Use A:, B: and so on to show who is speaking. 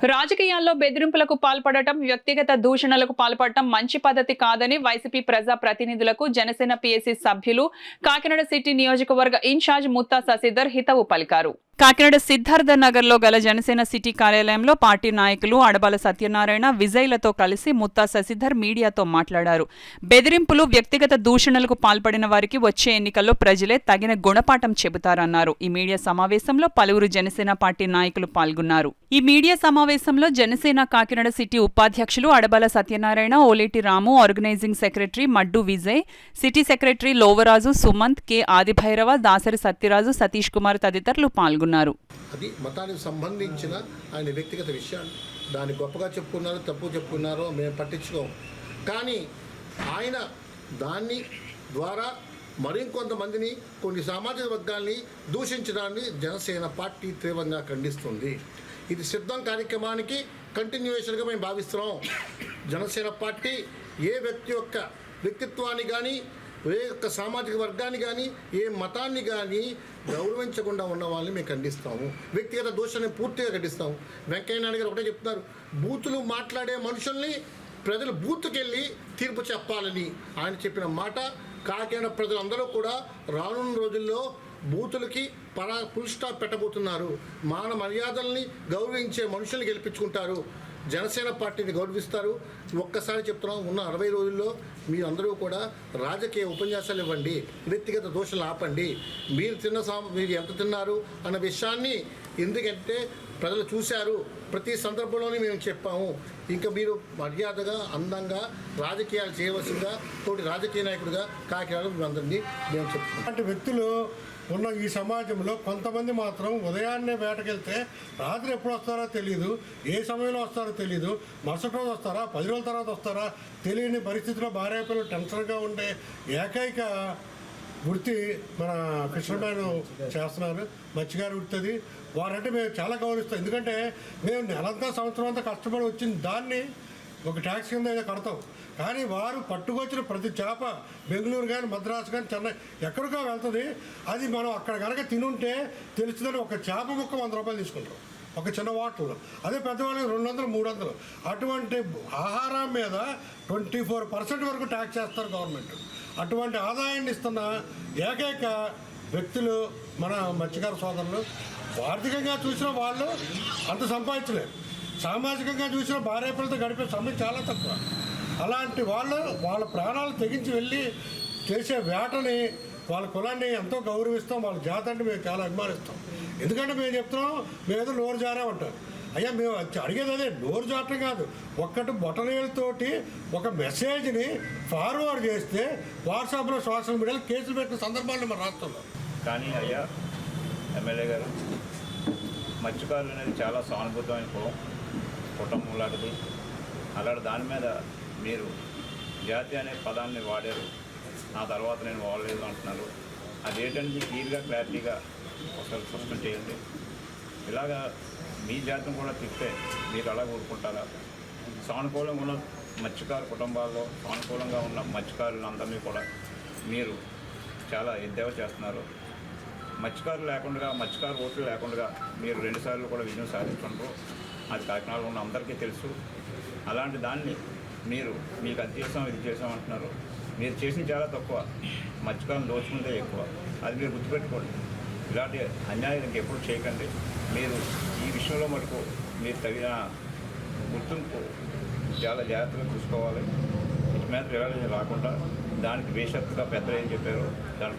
A: రాజకీయాల్లో బెదిరింపులకు పాల్పడటం, వ్యక్తిగత దూషణలకు పాల్పడటం మంచి పద్ధతి కాదని వైసీపీ ప్రజా ప్రతినిధులకు జనసేన పీఏసీ సభ్యులు, కాకినాడ సిటీ నియోజకవర్గ ఇన్ఛార్జ్ ముత్తా శశిధర్ హితవు పలికారు. కాకినాడ సిద్ధార్థ నగర్ లో గల జనసేన సిటీ కార్యాలయంలో పార్టీ నాయకులు అడబాల సత్యనారాయణ, విజయ్లతో కలిసి ముత్తా శశిధర్ మీడియాతో మాట్లాడారు. బెదిరింపులు, వ్యక్తిగత దూషణలకు పాల్పడిన వారికి వచ్చే ఎన్నికల్లో ప్రజలే తగిన గుణపాఠం చెబుతారన్నారు. ఈ మీడియా సమావేశంలో పలువురు జనసేన పార్టీ నాయకులు పాల్గొన్నారు. ఈ మీడియా సమావేశంలో జనసేన కాకినాడ సిటీ ఉపాధ్యక్షులు Adabala Satyanarayana, Oleti Ramu, organising secretary Maddu Vijay, city secretary Lovaraju, Sumanth, K Adibhairava, Dasari Satyaraju, Satish Kumar తదితరులు పాల్గొన్నారు.
B: అది మతానికి సంబంధించిన ఆయన వ్యక్తిగత విషయాలు, దాన్ని గొప్పగా చెప్పుకున్నారో తప్పు చెప్పుకున్నారో మేము పట్టించుకోం. కానీ ఆయన దాన్ని ద్వారా మరింకొంతమందిని, కొన్ని సామాజిక వర్గాల్ని దూషించడాన్ని జనసేన పార్టీ తీవ్రంగా ఖండిస్తుంది. ఇది సిద్ధం కార్యక్రమానికి కంటిన్యూయేషన్గా మేము భావిస్తున్నాం. జనసేన పార్టీ ఏ వ్యక్తి యొక్క వ్యక్తిత్వాన్ని కానీ, ఏ యొక్క సామాజిక వర్గాన్ని కానీ, ఏ మతాన్ని కానీ గౌరవించకుండా ఉన్న వాళ్ళని మేము ఖండిస్తాము. వ్యక్తిగత దోషాన్ని పూర్తిగా ఖండిస్తాము. వెంకయ్య నాయుడు గారు ఒకటే చెప్తున్నారు, బూతులు మాట్లాడే మనుషుల్ని ప్రజలు బూత్తుకెళ్ళి తీర్పు చెప్పాలని ఆయన చెప్పిన మాట కాకినాడ ప్రజలందరూ కూడా రానున్న రోజుల్లో బూతులకి ఫుల్ స్టాప్ పెట్టబోతున్నారు. మాన మర్యాదల్ని గౌరవించే మనుషుల్ని గెలిపించుకుంటారు. జనసేన పార్టీని గౌరవిస్తారు. ఒక్కసారి చెప్తున్నాం, ఉన్న 60 రోజుల్లో మీరు అందరూ కూడా రాజకీయ ఉపన్యాసాలు ఇవ్వండి, వ్యక్తిగత దోషాలు ఆపండి. మీరు ఎంత తిన్నారు అన్న విషయాన్ని, ఎందుకంటే ప్రజలు చూశారు, ప్రతి సందర్భంలోనే మేము చెప్పాము. ఇంకా మీరు మర్యాదగా, అందంగా రాజకీయాలు చేయవలసిందిగా తోటి రాజకీయ నాయకుడిగా కాకినాడలో మేమందరినీ మేము చెప్తాం.
C: అలాంటి వ్యక్తులు ఉన్న ఈ సమాజంలో కొంతమంది మాత్రం ఉదయాన్నే వేటకెళ్తే రాత్రి ఎప్పుడు వస్తారో తెలియదు, ఏ సమయంలో వస్తారో తెలియదు, మరుసటి రోజు వస్తారా, 10 రోజుల తర్వాత వస్తారా తెలియని పరిస్థితిలో భార్య పిల్లలు టెన్షన్గా ఉండే ఏకైక వృత్తి మన ఫిషర్మ్యాన్ చేస్తున్నారు, మత్స్యకారు వృత్తి. వారంటే మేము చాలా గౌరవిస్తాం. ఎందుకంటే మేము నెలంతా సంవత్సరం అంతా కష్టపడి వచ్చిన దాన్ని ఒక ట్యాక్స్ కింద ఏదో కడతాం. కానీ వారు పట్టుకొచ్చిన ప్రతి చేప బెంగళూరు కానీ, మద్రాసు కానీ, చెన్నై ఎక్కడికో వెళ్తుంది. అది మనం అక్కడ కనుక తినుంటే తెలుస్తుందని ఒక చేప ముక్క 100 రూపాయలు తీసుకుంటాం ఒక చిన్న వాటర్లో. అదే పెద్దవాళ్ళకి 200, 300. అటువంటి ఆహారం మీద 24% వరకు ట్యాక్స్ చేస్తారు గవర్నమెంట్. అటువంటి ఆదాయాన్ని ఇస్తున్న ఏకైక వ్యక్తులు మన మత్స్యకార సోదరులు. ఆర్థికంగా చూసిన వాళ్ళు అంత సంపాదించలేరు, సామాజికంగా చూసిన భార్య పిల్లలతో గడిపే సమయం చాలా తక్కువ. అలాంటి వాళ్ళు వాళ్ళ ప్రాణాలు తెగించి వెళ్ళి చేసే వేటని, వాళ్ళ కులాన్ని ఎంతో గౌరవిస్తాం. వాళ్ళ జాతి అంటే మేము చాలా అభిమానిస్తాం. ఎందుకంటే మేము చెప్తున్నాం, మేము ఏదో నోరు జారామంటాం. అయ్యా మేము అడిగేది అదే, నోరు జారటం కాదు. ఒక్కటి బొటనవేలుతోటి ఒక మెసేజ్ని ఫార్వర్డ్ చేస్తే వాట్సాప్లో, సోషల్ మీడియాలో కేసులు పెట్టిన సందర్భాలను మన రాష్ట్రంలో.
D: కానీ అయ్యా ఎమ్మెల్యే గారు, మత్స్యకారులు అనేది చాలా సానుభూతమైన కుటుంబం లాంటిది. అలాంటి దాని మీద మీరు జాతి అనే పదాన్ని వాడారు, ఆ తర్వాత నేను వాడలేదు అంటున్నారు. అదేంటంటే క్లియర్గా, క్లారిటీగా ఒకసారి స్పష్టం చేయండి. ఇలాగా మీ జాతిని కూడా తిప్పితే మీరు అలా ఊరుకుంటారా? సానుకూలంగా ఉన్న మత్స్యకారు కుటుంబాల్లో, సానుకూలంగా ఉన్న మత్స్యకారులందరినీ కూడా మీరు చాలా ఎద్దేవా చేస్తున్నారు. మత్స్యకారులు లేకుండా, మత్స్యకారు ఓట్లు లేకుండా మీరు 2 సార్లు కూడా విజయం సాధించుకుంటారు. అది కాకినాడలో ఉన్న అందరికీ తెలుసు. అలాంటి దాన్ని మీరు మీకు అది చేసాం, ఇది చేసాం అంటున్నారు. మీరు చేసిన చాలా తక్కువ, మత్స్యకారులను దోచుకుంటే ఎక్కువ. అది మీరు గుర్తుపెట్టుకోండి. ఇలాంటి అన్యాయం ఇంకెప్పుడు చేయకండి. మీరు ఈ విషయంలో మటుకు మీరు తగిన గుర్తింపు చాలా జాగ్రత్తగా చూసుకోవాలి. ఇటు మీద రివాల్యూషన్ రాకుండా దానికి బేషరతుగా పెద్దలు ఏం చెప్పారో దాన్ని